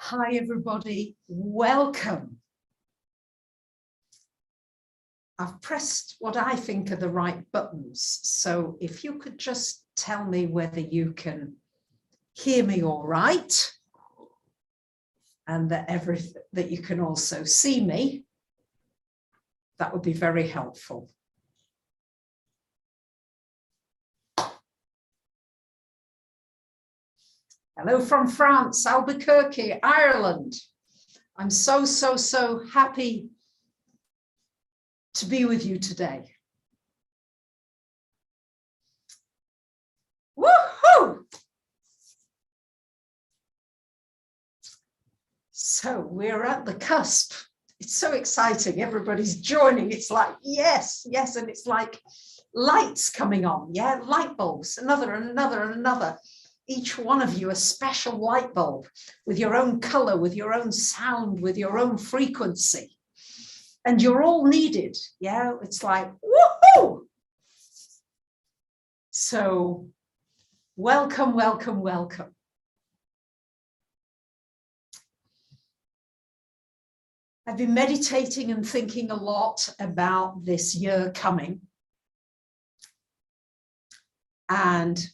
Hi, everybody. Welcome. I've pressed what I think are the right buttons. So if you could just tell me whether you can hear me all right and that you can also see me, that would be very helpful. Hello from France, Albuquerque, Ireland. I'm so happy to be with you today. Woohoo! So we're at the cusp. It's so exciting. Everybody's joining. It's like, yes. And it's like lights coming on. Yeah, light bulbs, another and another and another. Each one of you a special light bulb with your own color, with your own sound, with your own frequency. And you're all needed. Yeah, it's like, woohoo! So welcome. I've been meditating and thinking a lot about this year coming. And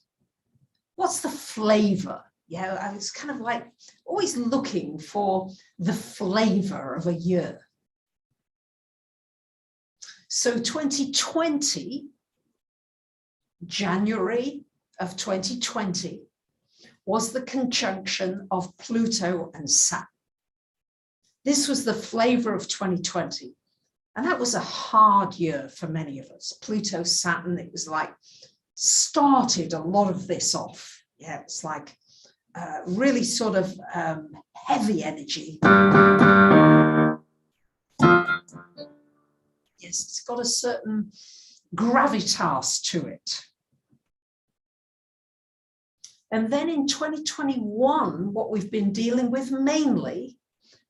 what's the flavor? Yeah, I was kind of like always looking for the flavor of a year. So 2020, January of 2020, was the conjunction of Pluto and Saturn. This was the flavor of 2020. And that was a hard year for many of us. Pluto, Saturn, it was like, started a lot of this off. Yeah, it's like really sort of heavy energy. Yes, it's got a certain gravitas to it. And then in 2021, what we've been dealing with mainly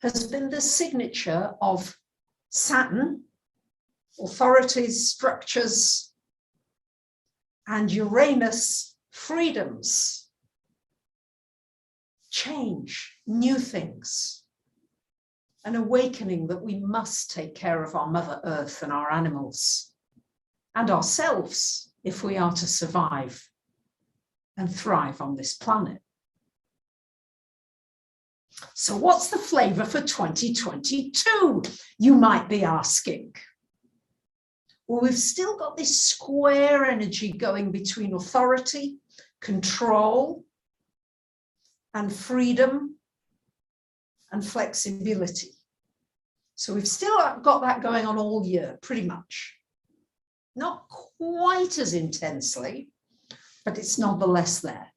has been the signature of Saturn, authorities, structures, and Uranus, freedoms, change, new things, an awakening that we must take care of our Mother Earth and our animals and ourselves if we are to survive and thrive on this planet. So what's the flavor for 2022, you might be asking? Well, we've still got this square energy going between authority, control, and freedom and flexibility. So we've still got that going on all year, pretty much. Not quite as intensely, but it's nonetheless there.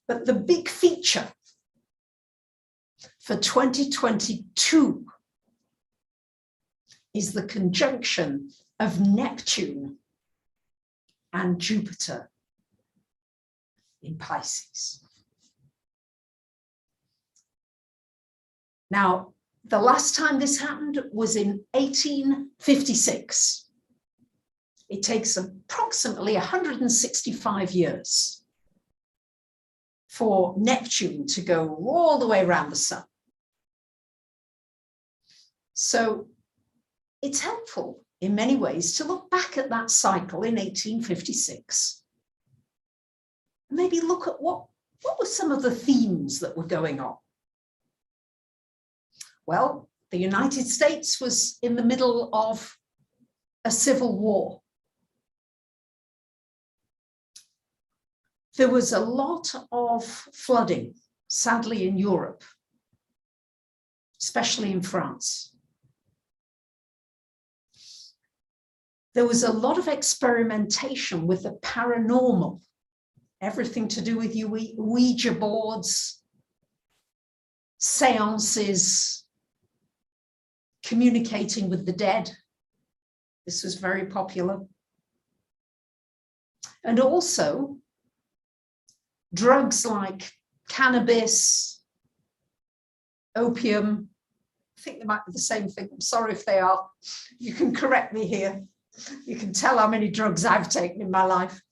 But the big feature for 2022 is the conjunction of Neptune and Jupiter in Pisces. Now, the last time this happened was in 1856. It takes approximately 165 years for Neptune to go all the way around the sun. So it's helpful in many ways to look back at that cycle in 1856. Maybe look at what were some of the themes that were going on. Well, the United States was in the middle of a civil war. There was a lot of flooding, sadly, in Europe, especially in France. There was a lot of experimentation with the paranormal, everything to do with Ouija boards, seances, communicating with the dead. This was very popular. And also drugs like cannabis, opium. I think they might be the same thing. I'm sorry if they are. You can correct me here. You can tell how many drugs I've taken in my life.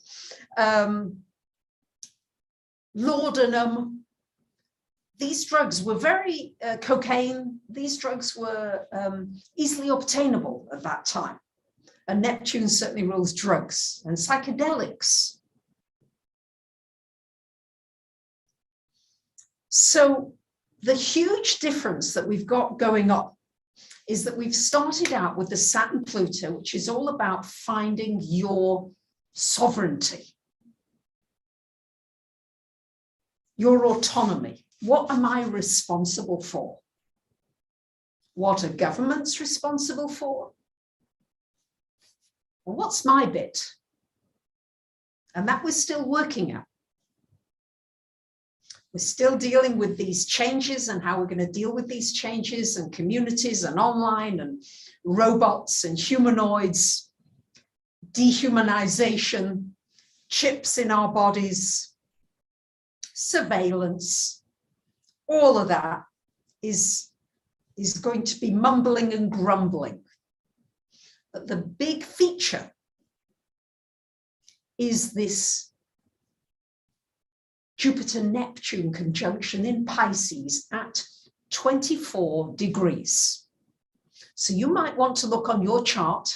Laudanum, these drugs were very, cocaine, these drugs were easily obtainable at that time. And Neptune certainly rules drugs and psychedelics. So the huge difference that we've got going on is that we've started out with the Saturn-Pluto, which is all about finding your sovereignty, your autonomy. What am I responsible for? What are governments responsible for? Well, what's my bit? And that we're still working at. We're still dealing with these changes and how we're going to deal with these changes, and communities and online and robots and humanoids, dehumanization, chips in our bodies, surveillance. All of that is going to be mumbling and grumbling. But the big feature is this Jupiter-Neptune conjunction in Pisces at 24 degrees. So you might want to look on your chart.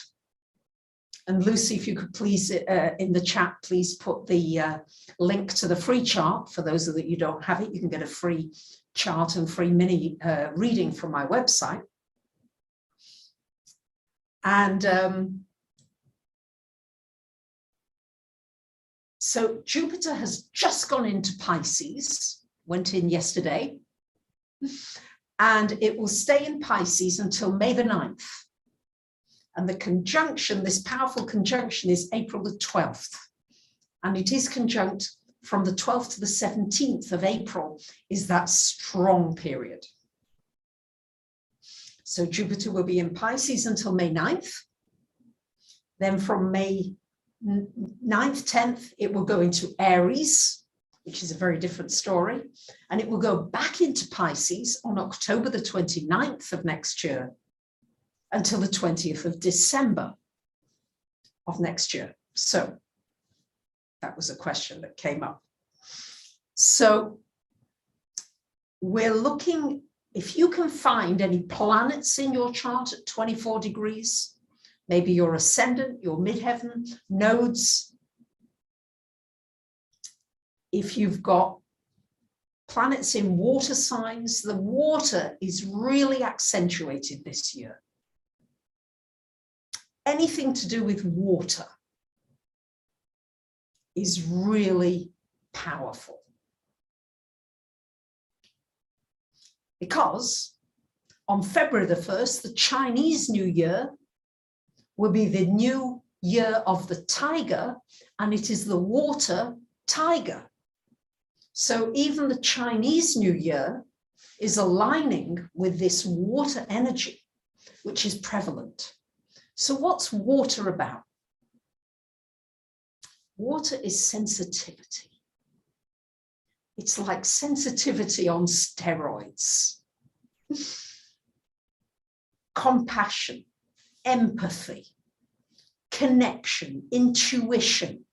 And Lucy, if you could please, in the chat, please put the link to the free chart. For those of you don't have it, you can get a free chart and free mini reading from my website. And so Jupiter has just gone into Pisces, went in yesterday, and it will stay in Pisces until May the 9th. And the conjunction, this powerful conjunction, is April the 12th. And it is conjunct from the 12th to the 17th of April, is that strong period. So Jupiter will be in Pisces until May 9th. Then from May 9th, 10th, it will go into Aries, which is a very different story. And it will go back into Pisces on October the 29th of next year until the 20th of December of next year. So that was a question that came up. So we're looking, if you can find any planets in your chart at 24 degrees, maybe your ascendant, your midheaven, nodes. If you've got planets in water signs, the water is really accentuated this year. Anything to do with water is really powerful. Because on February the 1st, the Chinese New Year will be the new year of the tiger, and it is the water tiger. So even the Chinese New Year is aligning with this water energy, which is prevalent. So what's water about? Water is sensitivity. It's like sensitivity on steroids. Compassion, empathy, connection, intuition,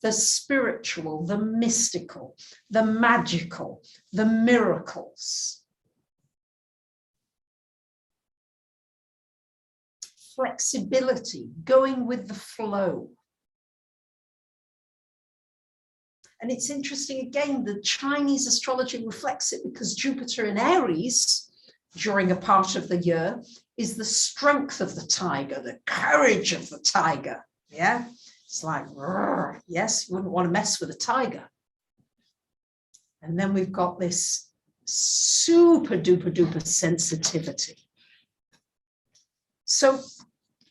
the spiritual, the mystical, the magical, the miracles. Flexibility, going with the flow. And it's interesting, again, the Chinese astrology reflects it because Jupiter in Aries, during a part of the year, is the strength of the tiger, the courage of the tiger. Yeah, it's like, yes, you wouldn't want to mess with a tiger. And then we've got this super duper duper sensitivity. So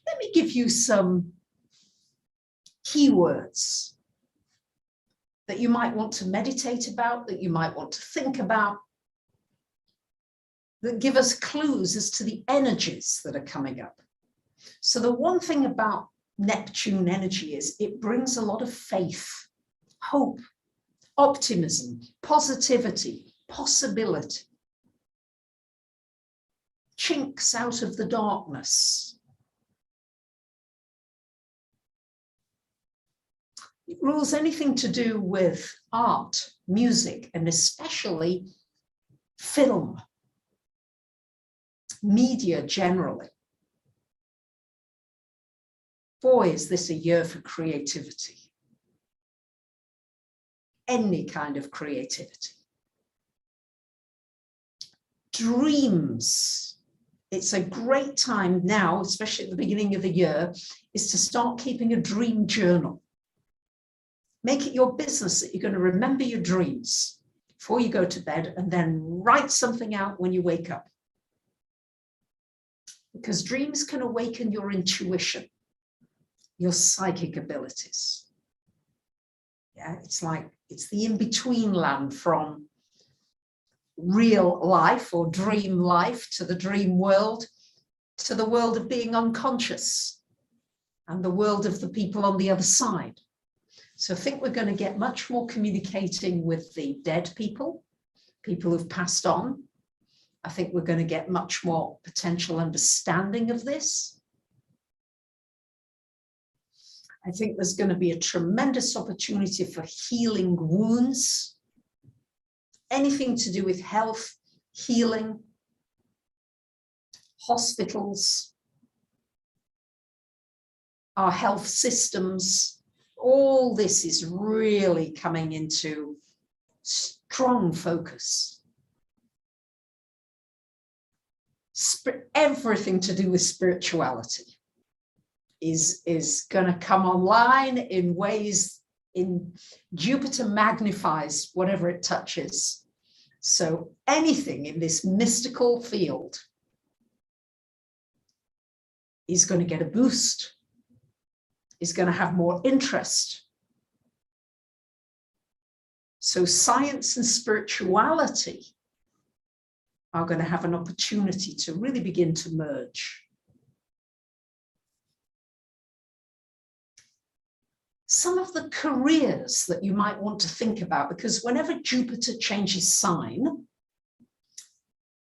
let me give you some keywords that you might want to meditate about, that you might want to think about, that give us clues as to the energies that are coming up. So the one thing about Neptune energy is it brings a lot of faith, hope, optimism, positivity, possibility. Chinks out of the darkness. It rules anything to do with art, music, and especially film, media generally. Boy, is this a year for creativity. Any kind of creativity. Dreams. It's a great time now, especially at the beginning of the year, is to start keeping a dream journal. Make it your business that you're going to remember your dreams before you go to bed, and then write something out when you wake up. Because dreams can awaken your intuition, your psychic abilities. Yeah, it's like, it's the in-between land from real life or dream life to the dream world, to the world of being unconscious and the world of the people on the other side. So I think we're going to get much more communicating with the dead people, people who've passed on. I think we're going to get much more potential understanding of this. I think there's going to be a tremendous opportunity for healing wounds, anything to do with health, healing, hospitals, our health systems. All this is really coming into strong focus. Everything to do with spirituality is going to come online in ways in Jupiter magnifies whatever it touches. So anything in this mystical field is going to get a boost, is going to have more interest. So science and spirituality are going to have an opportunity to really begin to merge. Some of the careers that you might want to think about, because whenever Jupiter changes sign,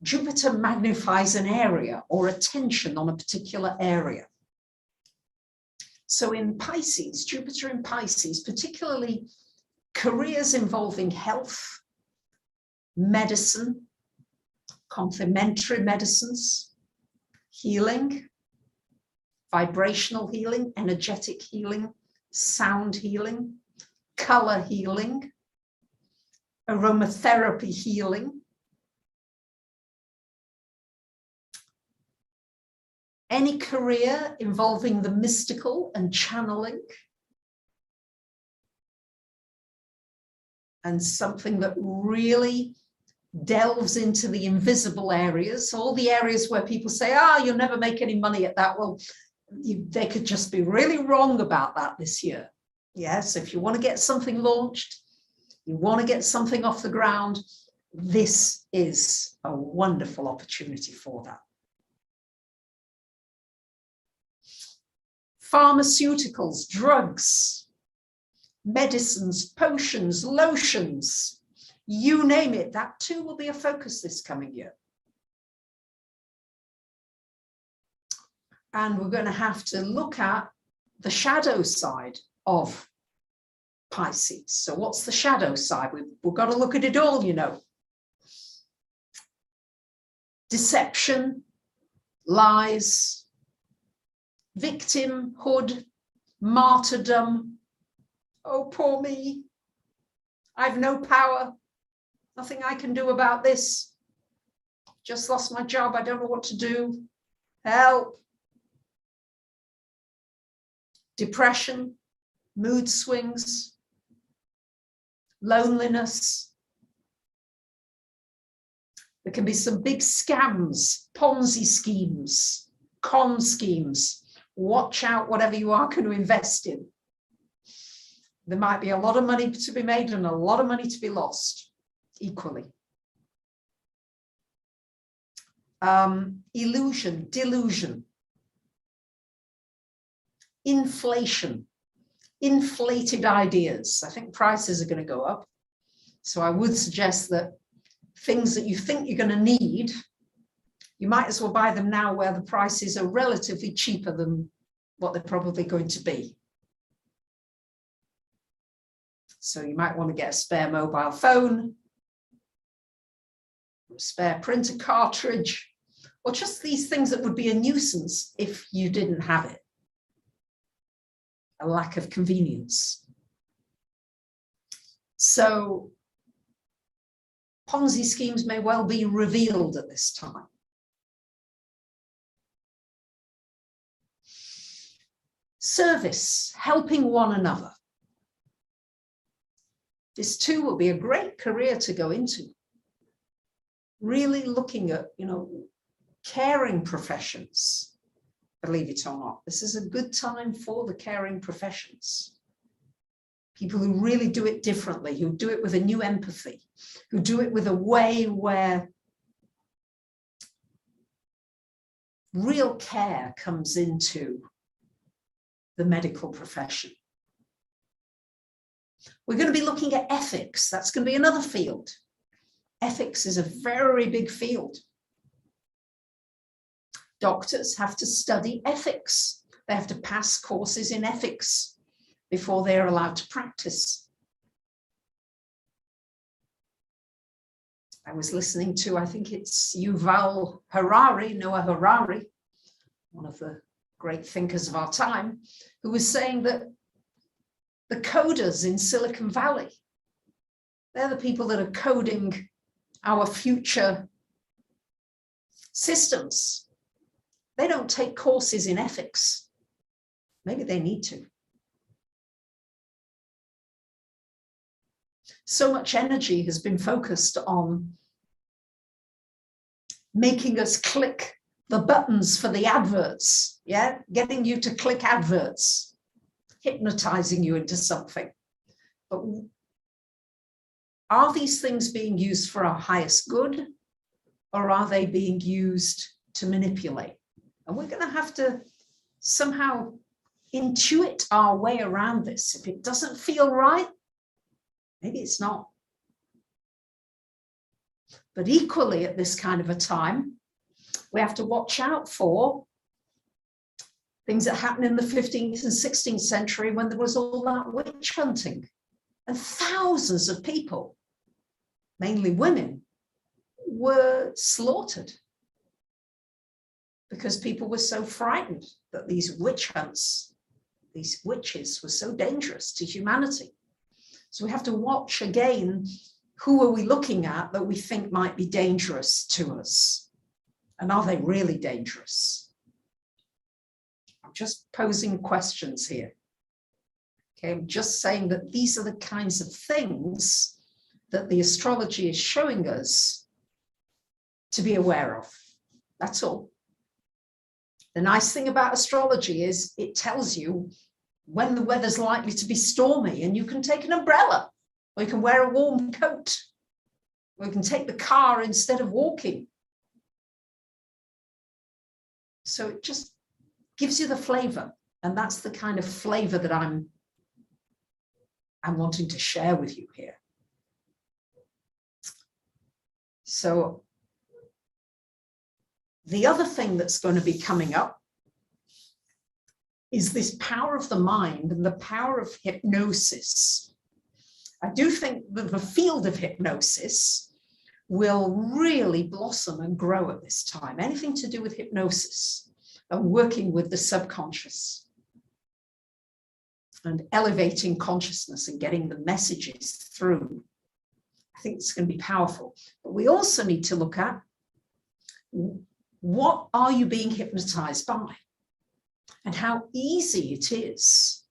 Jupiter magnifies an area or attention on a particular area. So in Pisces, Jupiter in Pisces, particularly careers involving health, medicine, complementary medicines, healing, vibrational healing, energetic healing, sound healing, color healing, aromatherapy healing, any career involving the mystical and channeling, and something that really delves into the invisible areas, all the areas where people say, you'll never make any money at that. Well, they could just be really wrong about that this year. Yes, if you want to get something launched, you want to get something off the ground, this is a wonderful opportunity for that. Pharmaceuticals, drugs, medicines, potions, lotions, you name it, that too will be a focus this coming year. And we're going to have to look at the shadow side of Pisces. So what's the shadow side? We've got to look at it all, you know. Deception, lies, victimhood, martyrdom. Oh, poor me. I've no power. Nothing I can do about this. Just lost my job. I don't know what to do. Help. Depression, mood swings, loneliness. There can be some big scams, Ponzi schemes, con schemes. Watch out, whatever you are going to invest in. There might be a lot of money to be made and a lot of money to be lost equally. Illusion, delusion. Inflation, inflated ideas. I think prices are going to go up. So I would suggest that things that you think you're going to need, you might as well buy them now where the prices are relatively cheaper than what they're probably going to be. So you might want to get a spare mobile phone, a spare printer cartridge, or just these things that would be a nuisance if you didn't have it. A lack of convenience. So Ponzi schemes may well be revealed at this time. Service, helping one another. This too will be a great career to go into. Really looking at, caring professions, believe it or not. This is a good time for the caring professions. People who really do it differently, who do it with a new empathy, who do it with a way where real care comes into the medical profession. We're going to be looking at ethics. That's going to be another field. Ethics is a very big field. Doctors have to study ethics. They have to pass courses in ethics before they're allowed to practice. I was listening to, I think it's Noah Harari, one of the great thinkers of our time, who was saying that the coders in Silicon Valley, they're the people that are coding our future systems. They don't take courses in ethics. Maybe they need to. So much energy has been focused on making us click the buttons for the adverts, getting you to click adverts, hypnotizing you into something. But are these things being used for our highest good, or are they being used to manipulate? And we're going to have to somehow intuit our way around this. If it doesn't feel right, maybe it's not. But equally at this kind of a time, we have to watch out for things that happened in the 15th and 16th century when there was all that witch hunting. And thousands of people, mainly women, were slaughtered because people were so frightened that these witch hunts, these witches were so dangerous to humanity. So we have to watch again, who are we looking at that we think might be dangerous to us? And are they really dangerous? I'm just posing questions here. Okay, I'm just saying that these are the kinds of things that the astrology is showing us to be aware of. That's all. The nice thing about astrology is it tells you when the weather's likely to be stormy, and you can take an umbrella, or you can wear a warm coat, or you can take the car instead of walking. So it just gives you the flavor, and that's the kind of flavor that I'm wanting to share with you here. So the other thing that's going to be coming up is this power of the mind and the power of hypnosis. I do think that the field of hypnosis will really blossom and grow at this time. Anything to do with hypnosis and working with the subconscious and elevating consciousness and getting the messages through. I think it's going to be powerful. But we also need to look at, what are you being hypnotized by? And how easy it is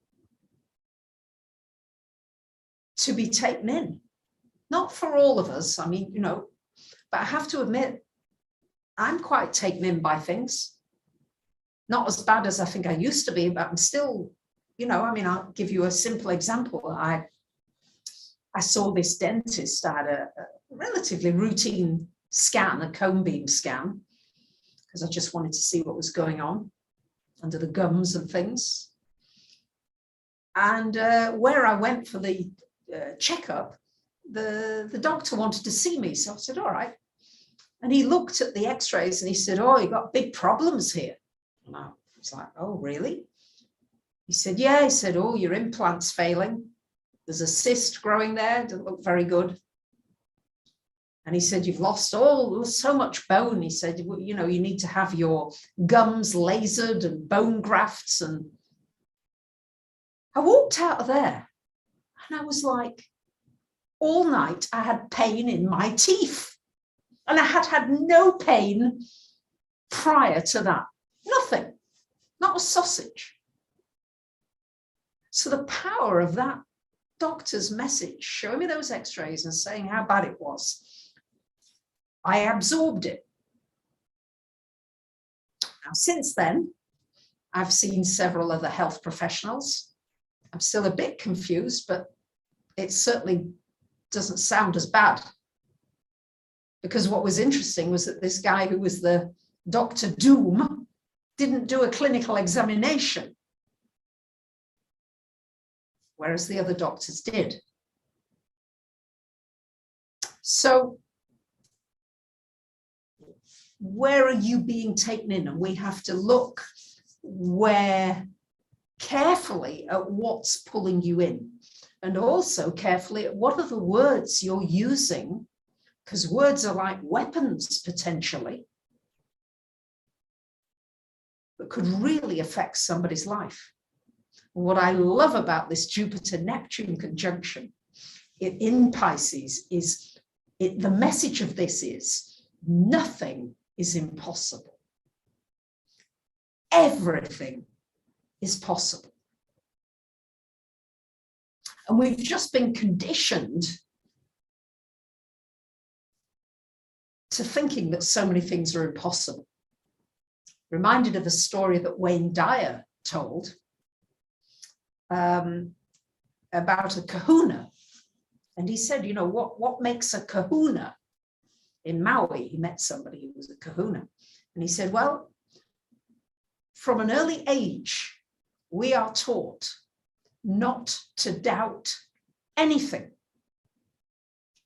to be taken in. Not for all of us, I mean, but I have to admit, I'm quite taken in by things. Not as bad as I think I used to be, but I'm still, I'll give you a simple example. I saw this dentist. I had a relatively routine scan, a cone beam scan, because I just wanted to see what was going on under the gums and things. And where I went for the checkup, the doctor wanted to see me. So I said, all right. And he looked at the x-rays and he said, oh, you got big problems here. And I was like, oh, really? He said, yeah. He said, oh, your implant's failing. there's a cyst growing there, doesn't look very good. And he said, you've lost so much bone. He said, well, you know, you need to have your gums lasered and bone grafts. And I walked out of there and I was like, all night I had pain in my teeth. And I had had no pain prior to that. Nothing, not a sausage. So the power of that doctor's message, showing me those x-rays and saying how bad it was, I absorbed it. Now, since then, I've seen several other health professionals. I'm still a bit confused, but it certainly doesn't sound as bad. Because what was interesting was that this guy who was the Dr. Doom didn't do a clinical examination, whereas the other doctors did. So where are you being taken in? And we have to look carefully at what's pulling you in, and also carefully at what are the words you're using, because words are like weapons potentially that could really affect somebody's life. What I love about this Jupiter-Neptune conjunction in Pisces is the message of this is nothing is impossible. Everything is possible. And we've just been conditioned to thinking that so many things are impossible. Reminded of a story that Wayne Dyer told about a kahuna. And he said, you know, what makes a kahuna? In Maui, he met somebody who was a kahuna. And he said, well, from an early age, we are taught not to doubt anything.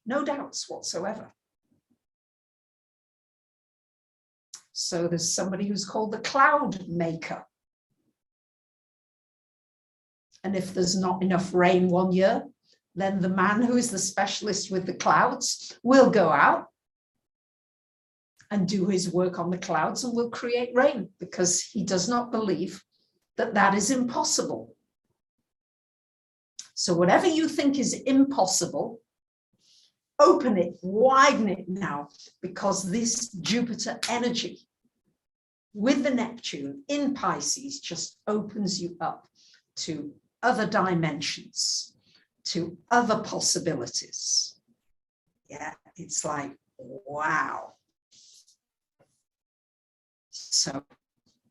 No doubts whatsoever. So there's somebody who's called the cloud maker. And if there's not enough rain one year, then the man who is the specialist with the clouds will go out and do his work on the clouds and will create rain, because he does not believe that that is impossible. So whatever you think is impossible, open it, widen it now, because this Jupiter energy with the Neptune in Pisces just opens you up to other dimensions, to other possibilities. Yeah, it's like, wow. So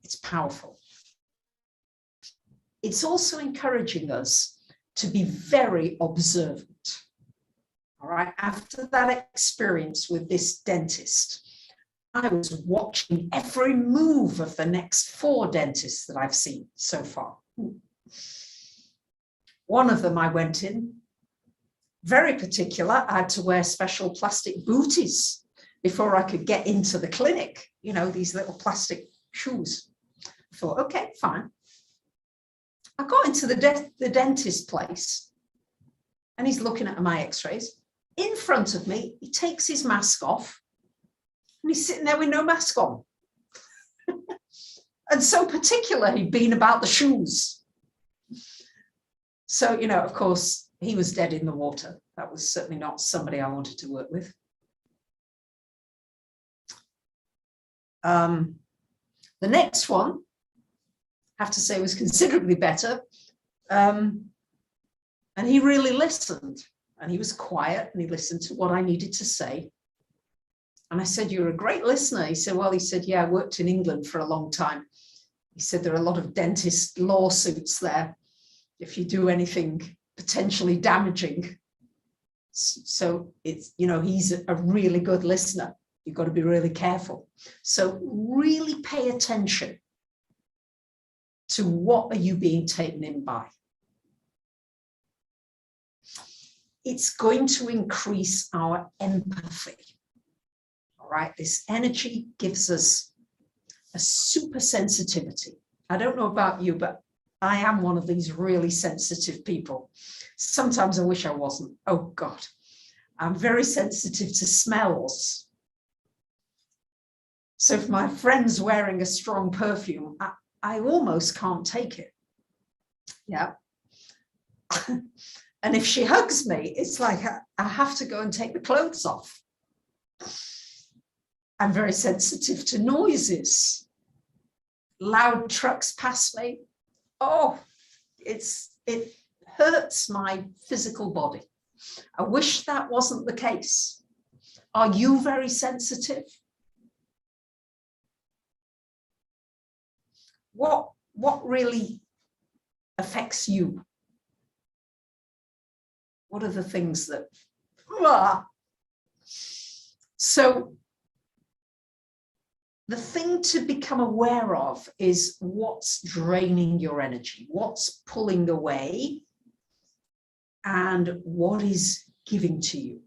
it's powerful. It's also encouraging us to be very observant. All right, after that experience with this dentist, I was watching every move of the next 4 dentists that I've seen so far. One of them I went in, very particular. I had to wear special plastic booties before I could get into the clinic, you know, these little plastic shoes. I thought, okay, fine. I got into the dentist place and he's looking at my x-rays. In front of me, he takes his mask off and he's sitting there with no mask on. And so particular he'd been about the shoes. So, you know, of course, he was dead in the water. That was certainly not somebody I wanted to work with. The next one, I have to say, was considerably better. And he really listened, and he was quiet, and he listened to what I needed to say. And I said, you're a great listener. He said, well, he said, yeah, I worked in England for a long time. He said, there are a lot of dentist lawsuits there if you do anything potentially damaging. So it's, you know, he's a really good listener. You've got to be really careful. So really pay attention to what are you being taken in by. It's going to increase our empathy. All right, this energy gives us a super sensitivity. I don't know about you, but I am one of these really sensitive people. Sometimes I wish I wasn't. Oh God, I'm very sensitive to smells. So if my friend's wearing a strong perfume, I almost can't take it. Yeah. And if she hugs me, it's like I have to go and take the clothes off. I'm very sensitive to noises. Loud trucks pass me. Oh, it hurts my physical body. I wish that wasn't the case. Are you very sensitive? What really affects you? What are the things that... So the thing to become aware of is what's draining your energy, what's pulling away, and what is giving to you.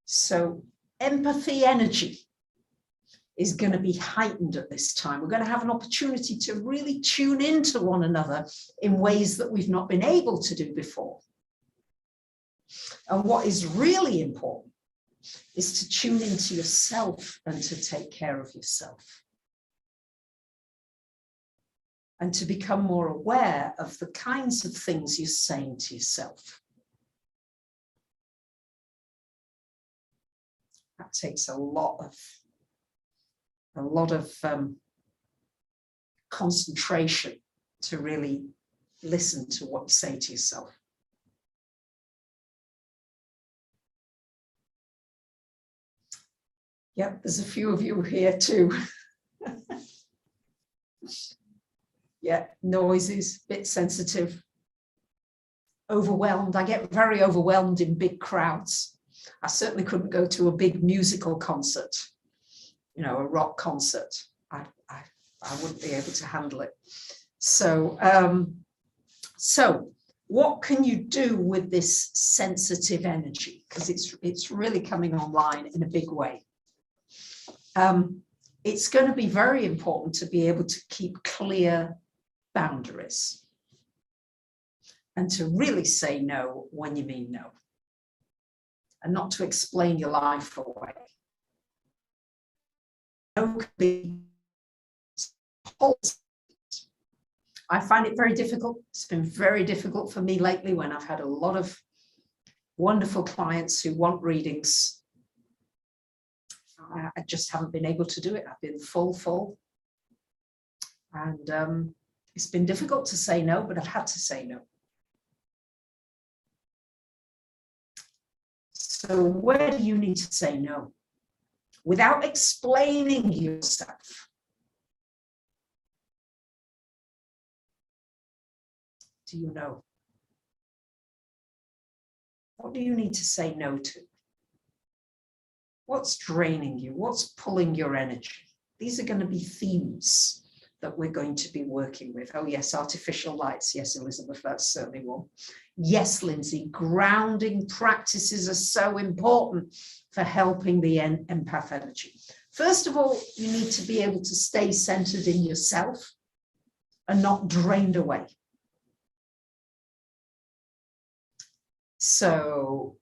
So empathy energy is going to be heightened at this time. We're going to have an opportunity to really tune into one another in ways that we've not been able to do before. And what is really important is to tune into yourself and to take care of yourself. And to become more aware of the kinds of things you're saying to yourself. That takes a lot of concentration to really listen to what you say to yourself. Yep, there's a few of you here too. Yeah, noises, bit sensitive, overwhelmed. I get very overwhelmed in big crowds. I certainly couldn't go to a big musical concert, you know, a rock concert. I wouldn't be able to handle it. So, so what can you do with this sensitive energy? Because it's really coming online in a big way. It's going to be very important to be able to keep clear boundaries and to really say no when you mean no, and not to explain your life away. No can be... I find it very difficult. It's been very difficult for me lately when I've had a lot of wonderful clients who want readings. I just haven't been able to do it. I've been full. And it's been difficult to say no, but I've had to say no. So where do you need to say no? Without explaining yourself. Do you know? What do you need to say no to? What's draining you? What's pulling your energy? These are going to be themes that we're going to be working with. Oh yes, artificial lights. Yes, Elizabeth, that's certainly one. Yes, Lindsay, grounding practices are so important for helping the empath energy. First of all, you need to be able to stay centered in yourself and not drained away. So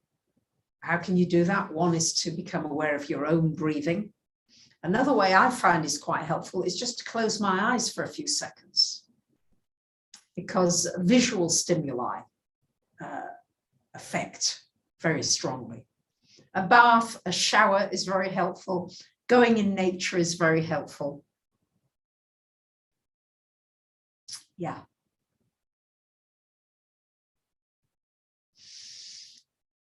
how can you do that? One is to become aware of your own breathing. Another way I find is quite helpful is just to close my eyes for a few seconds, because visual stimuli affect very strongly. A bath, a shower is very helpful. Going in nature is very helpful. Yeah.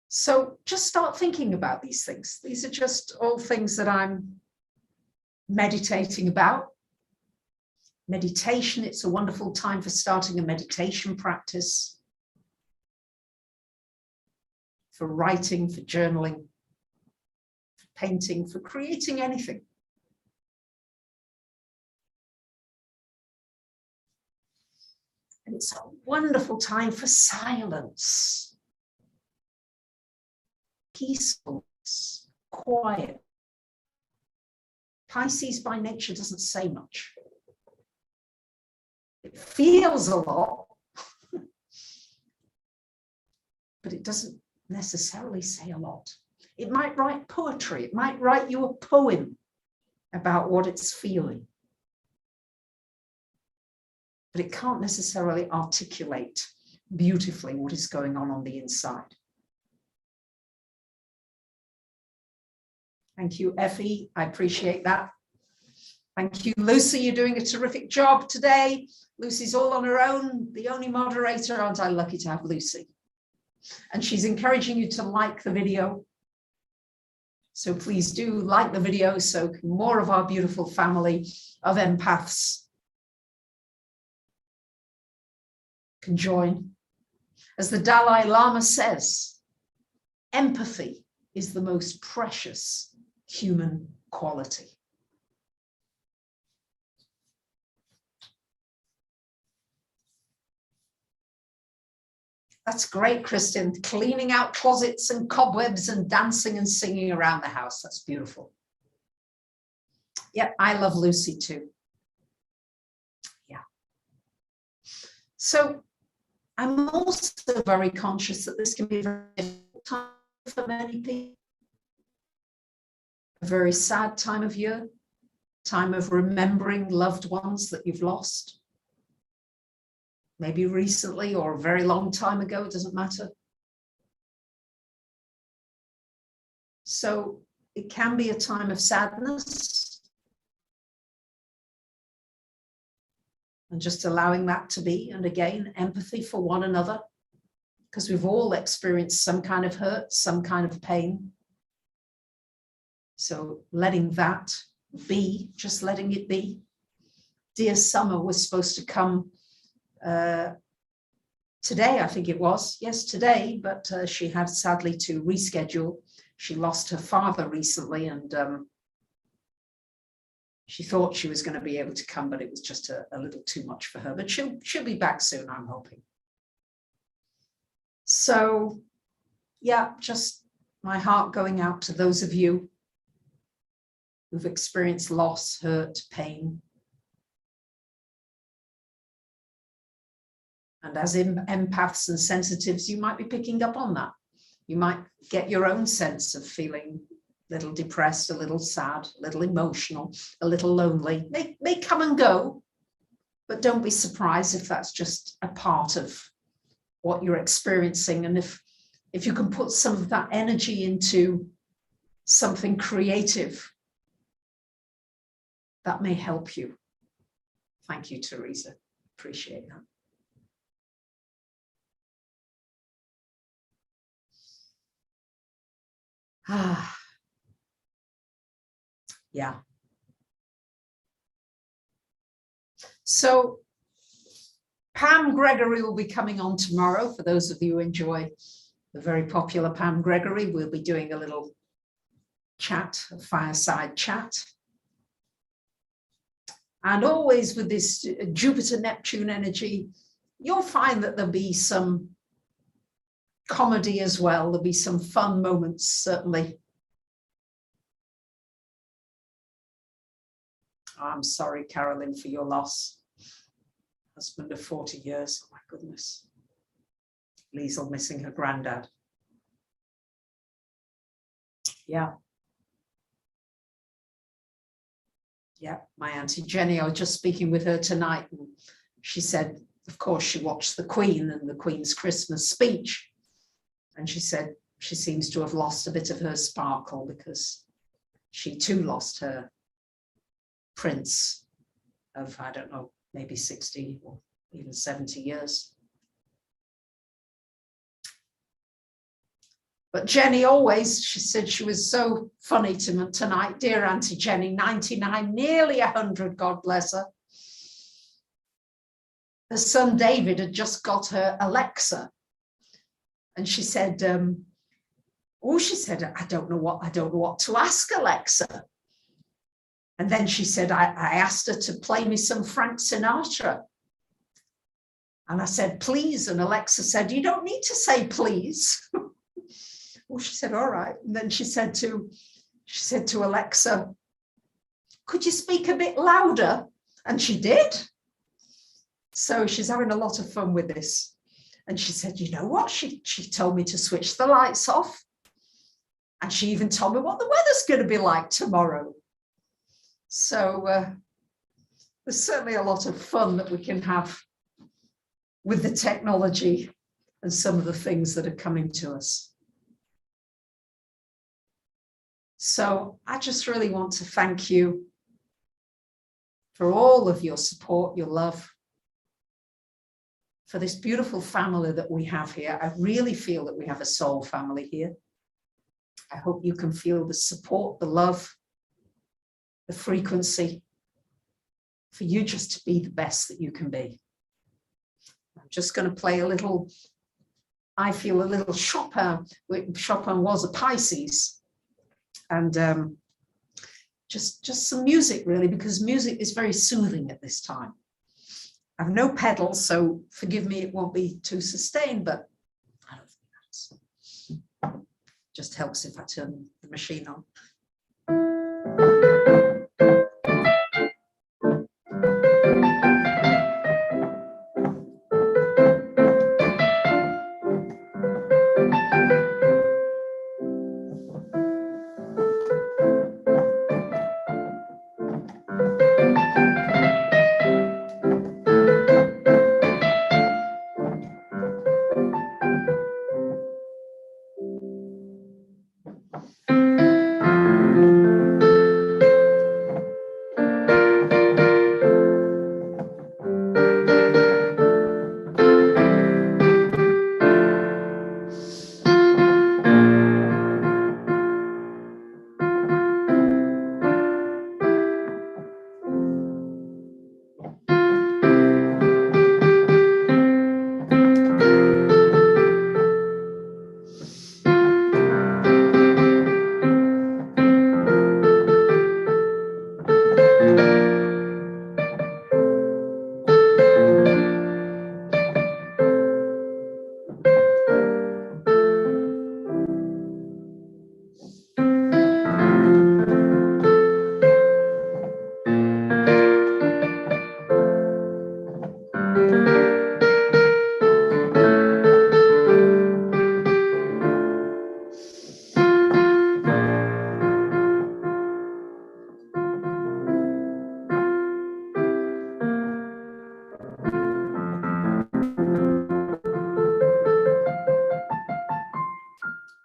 So just start thinking about these things. These are just all things that I'm meditating about. Meditation, it's a wonderful time for starting a meditation practice, for writing, for journaling, for painting, for creating anything. And it's a wonderful time for silence, peacefulness, quiet. Pisces by nature doesn't say much. It It feels a lot, but it doesn't necessarily say a lot. It might write poetry. It might write you a poem about what it's feeling. But it can't necessarily articulate beautifully what is going on the inside. Thank you, Effie. I appreciate that. Thank you, Lucy. You're doing a terrific job today. Lucy's all on her own, the only moderator. Aren't I lucky to have Lucy? And she's encouraging you to like the video. So please do like the video so more of our beautiful family of empaths can join. As the Dalai Lama says, empathy is the most precious human quality. That's great, Kristen. Cleaning out closets and cobwebs and dancing and singing around the house. That's beautiful. Yeah, I love Lucy too. Yeah. So I'm also very conscious that this can be a very difficult time for many people. A very sad time of year, time of remembering loved ones that you've lost. Maybe recently or a very long time ago, it doesn't matter. So it can be a time of sadness. And just allowing that to be, and again, empathy for one another, because we've all experienced some kind of hurt, some kind of pain. So letting that be, just letting it be. Dear Summer was supposed to come today, I think it was. Yes, today, but she had sadly to reschedule. She lost her father recently, and she thought she was going to be able to come, but it was just a little too much for her. But she'll be back soon, I'm hoping. So, yeah, just my heart going out to those of you who've experienced loss, hurt, pain. And as empaths and sensitives, you might be picking up on that. You might get your own sense of feeling a little depressed, a little sad, a little emotional, a little lonely. May come and go, but don't be surprised if that's just a part of what you're experiencing. And if you can put some of that energy into something creative, that may help you. Thank you, Teresa. Appreciate that. Yeah. So Pam Gregory will be coming on tomorrow. For those of you who enjoy the very popular Pam Gregory, we'll be doing a little chat, a fireside chat. And always with this Jupiter-Neptune energy, you'll find that there'll be some comedy as well. There'll be some fun moments, certainly. I'm sorry, Carolyn, for your loss. Husband of 40 years. Oh, my goodness. Liesl missing her granddad. Yeah. Yeah, my Aunty Jenny, I was just speaking with her tonight, and she said, of course, she watched the Queen and the Queen's Christmas speech. And she said she seems to have lost a bit of her sparkle because she too lost her prince of, I don't know, maybe 60 or even 70 years. But Jenny always, she said she was so funny to me tonight. Dear Aunty Jenny, 99, nearly 100, God bless her. Her son David had just got her Alexa. And she said, she said, I don't know what to ask Alexa. And then she said, I asked her to play me some Frank Sinatra. And I said, please. And Alexa said, you don't need to say please. She said, all right. And then she said to Alexa, could you speak a bit louder? And she did. So she's having a lot of fun with this. And she said, you know what? She told me to switch the lights off. And she even told me what the weather's going to be like tomorrow. So there's certainly a lot of fun that we can have with the technology and some of the things that are coming to us. So I just really want to thank you for all of your support, your love, for this beautiful family that we have here. I really feel that we have a soul family here. I hope you can feel the support, the love, the frequency, for you just to be the best that you can be. I'm just going to play a little, I feel a little Chopin. Chopin was a Pisces. And just some music, really, because music is very soothing at this time. I have no pedals, so forgive me, it won't be too sustained, but I don't think that's just helps if I turn the machine on.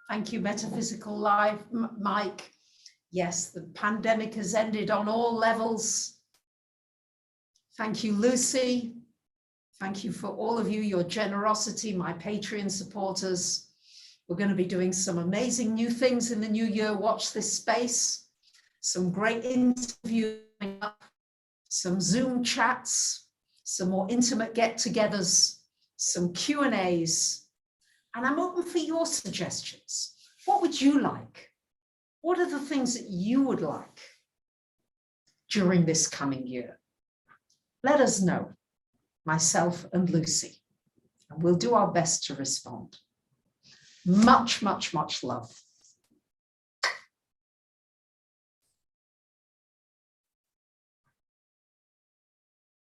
Thank you, Metaphysical Live, Mike. Yes, the pandemic has ended on all levels. Thank you, Lucy. Thank you for all of you, your generosity, my Patreon supporters. We're going to be doing some amazing new things in the new year. Watch this space. Some great interviews coming up, some Zoom chats, some more intimate get-togethers, some Q&As. And I'm open for your suggestions. What would you like? What are the things that you would like during this coming year? Let us know, myself and Lucy, and we'll do our best to respond. Much, much, much love.